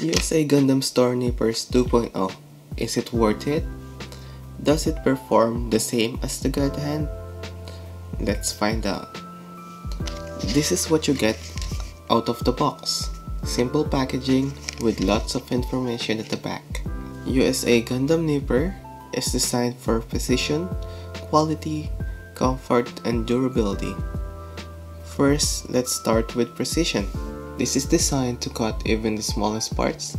USA Gundam Store Nippers 2.0. Is it worth it? Does it perform the same as the God Hand? Let's find out. This is what you get out of the box. Simple packaging with lots of information at the back. USA Gundam Nipper is designed for precision, quality, comfort, and durability. First, let's start with precision. This is designed to cut even the smallest parts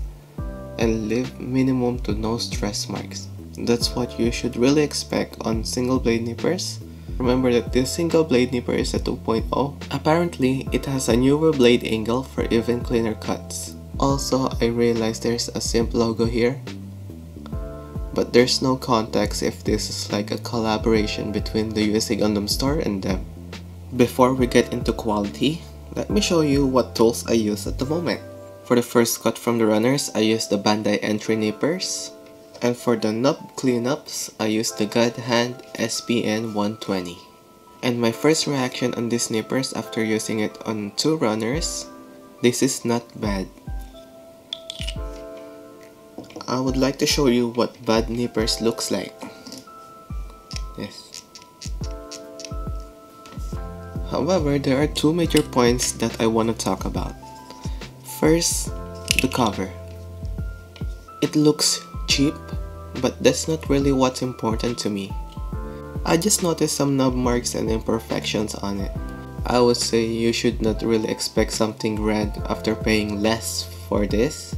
and leave minimum to no stress marks. That's what you should really expect on single blade nippers. Remember that this single blade nipper is a 2.0. Apparently, it has a newer blade angle for even cleaner cuts. Also, I realized there's a simp logo here, but there's no context if this is like a collaboration between the USA Gundam Store and them. Before we get into quality, let me show you what tools I use at the moment. For the first cut from the runners, I use the Bandai entry nippers. And for the nub cleanups, I use the God Hand SPN 120. And my first reaction on these nippers after using it on 2 runners, this is not bad. I would like to show you what bad nippers looks like. Yes. However, there are 2 major points that I want to talk about. First, the cover. It looks cheap, but that's not really what's important to me. I just noticed some nub marks and imperfections on it. I would say you should not really expect something grand after paying less for this.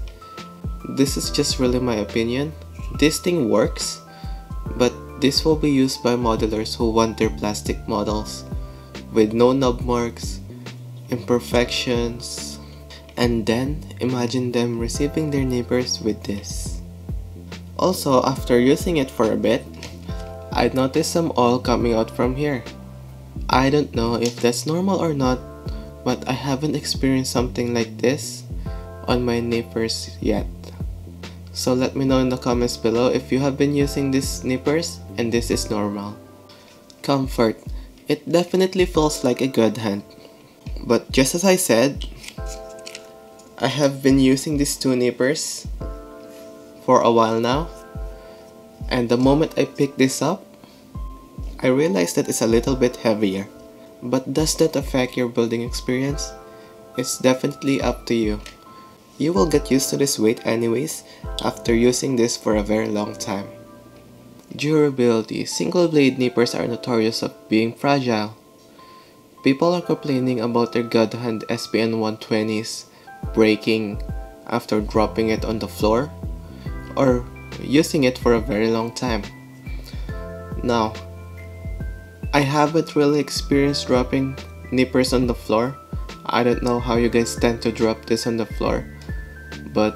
This is just really my opinion. This thing works, but this will be used by modelers who want their plastic models with no nub marks, imperfections, and then imagine them receiving their nippers with this. Also, after using it for a bit, I noticed some oil coming out from here. I don't know if that's normal or not, but I haven't experienced something like this on my nippers yet. So let me know in the comments below if you have been using these nippers and this is normal. Comfort. It definitely feels like a God Hand. But just as I said, I have been using these 2 nippers for a while now, and the moment I picked this up, I realized that it's a little bit heavier. But does that affect your building experience? It's definitely up to you. You will get used to this weight anyways after using this for a very long time. Durability. Single blade nippers are notorious of being fragile. People are complaining about their God Hand SPN 120s breaking after dropping it on the floor or using it for a very long time. Now, I haven't really experienced dropping nippers on the floor. I don't know how you guys tend to drop this on the floor, but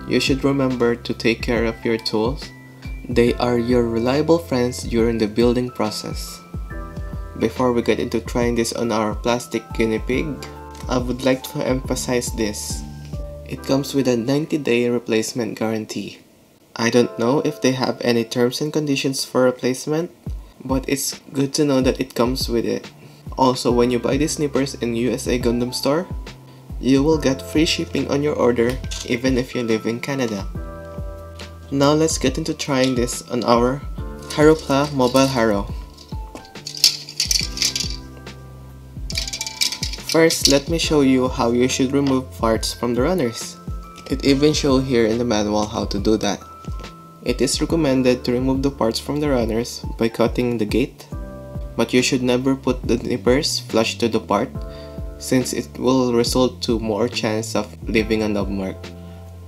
you should remember to take care of your tools. They are your reliable friends during the building process. Before we get into trying this on our plastic guinea pig, I would like to emphasize this. It comes with a 90-day replacement guarantee. I don't know if they have any terms and conditions for replacement, but it's good to know that it comes with it. Also, when you buy these nippers in USA Gundam Store, you will get free shipping on your order even if you live in Canada. Now let's get into trying this on our Harupla Mobile Haro. First, let me show you how you should remove parts from the runners. It even shows here in the manual how to do that. It is recommended to remove the parts from the runners by cutting the gate, but you should never put the nippers flush to the part since it will result to more chance of leaving a nub mark.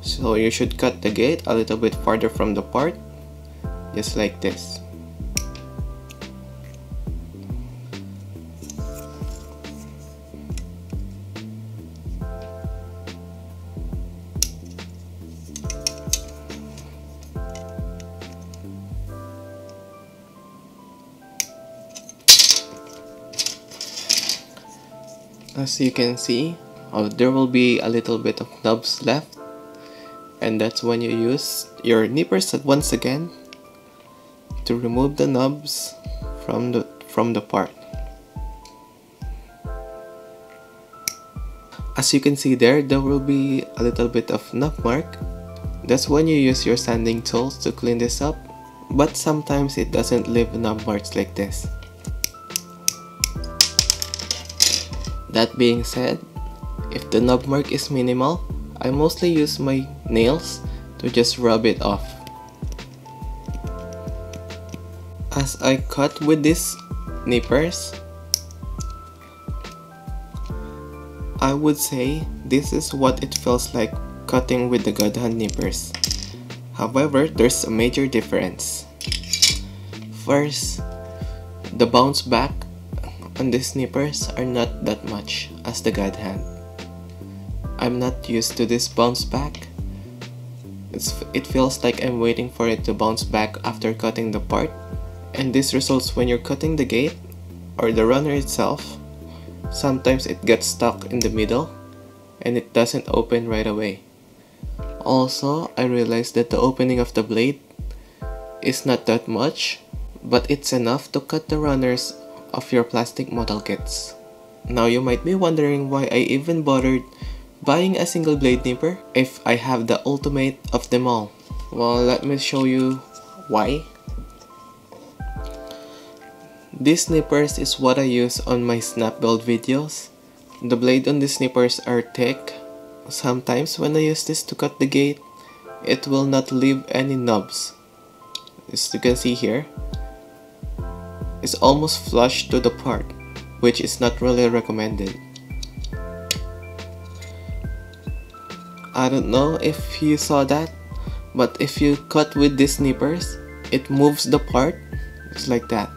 So you should cut the gate a little bit farther from the part, just like this. As you can see, there will be a little bit of nubs left, and that's when you use your nippers once again to remove the nubs from the part. As you can see there will be a little bit of knob mark. That's when you use your sanding tools to clean this up, but sometimes it doesn't leave knob marks like this. That being said, if the knob mark is minimal, I mostly use my nails to just rub it off. As I cut with these nippers, I would say this is what it feels like cutting with the God Hand nippers. However, there's a major difference. First, the bounce back on these nippers are not that much as the God Hand. I'm not used to this bounce back. It feels like I'm waiting for it to bounce back after cutting the part, and this results when you're cutting the gate or the runner itself. Sometimes it gets stuck in the middle and it doesn't open right away. Also, I realized that the opening of the blade is not that much, but it's enough to cut the runners of your plastic model kits. Now you might be wondering why I even bothered buying a single blade nipper if I have the ultimate of them all. Well, let me show you why. These nippers is what I use on my snap build videos. The blade on these nippers are thick. Sometimes when I use this to cut the gate, it will not leave any knobs. As you can see here, it's almost flush to the part, which is not really recommended. I don't know if you saw that, but if you cut with these nippers, it moves the part. It's like that,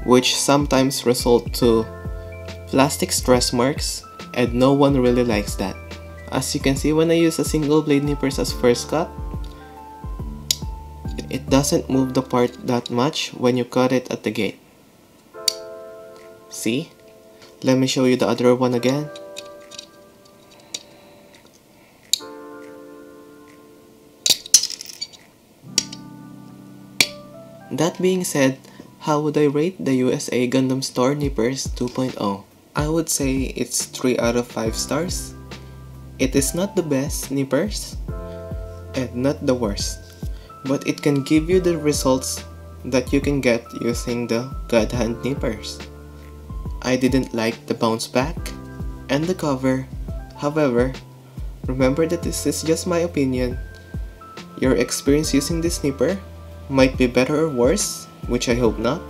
which sometimes result to plastic stress marks, and no one really likes that. As you can see, when I use a single blade nippers as first cut, it doesn't move the part that much when you cut it at the gate. See? Let me show you the other one again. That being said, how would I rate the USA Gundam Store Nippers 2.0? I would say it's 3 out of 5 stars. It is not the best nippers and not the worst, but it can give you the results that you can get using the God Hand nippers. I didn't like the bounce back and the cover. However, remember that this is just my opinion. Your experience using this nipper might be better or worse, which I hope not.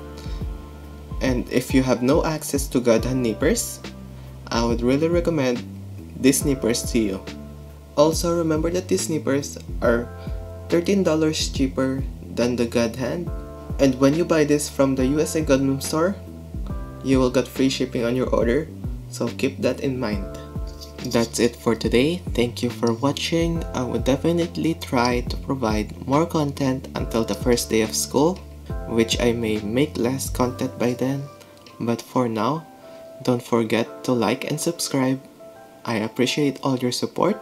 And if you have no access to God Hand nippers, I would really recommend these nippers to you. Also, remember that these nippers are $13 cheaper than the God Hand, and when you buy this from the USA Gundam Store, you will get free shipping on your order, so keep that in mind. That's it for today. Thank you for watching. I will definitely try to provide more content until the first day of school, which I may make less content by then. But for now, don't forget to like and subscribe. I appreciate all your support,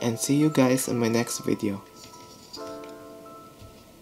and see you guys in my next video.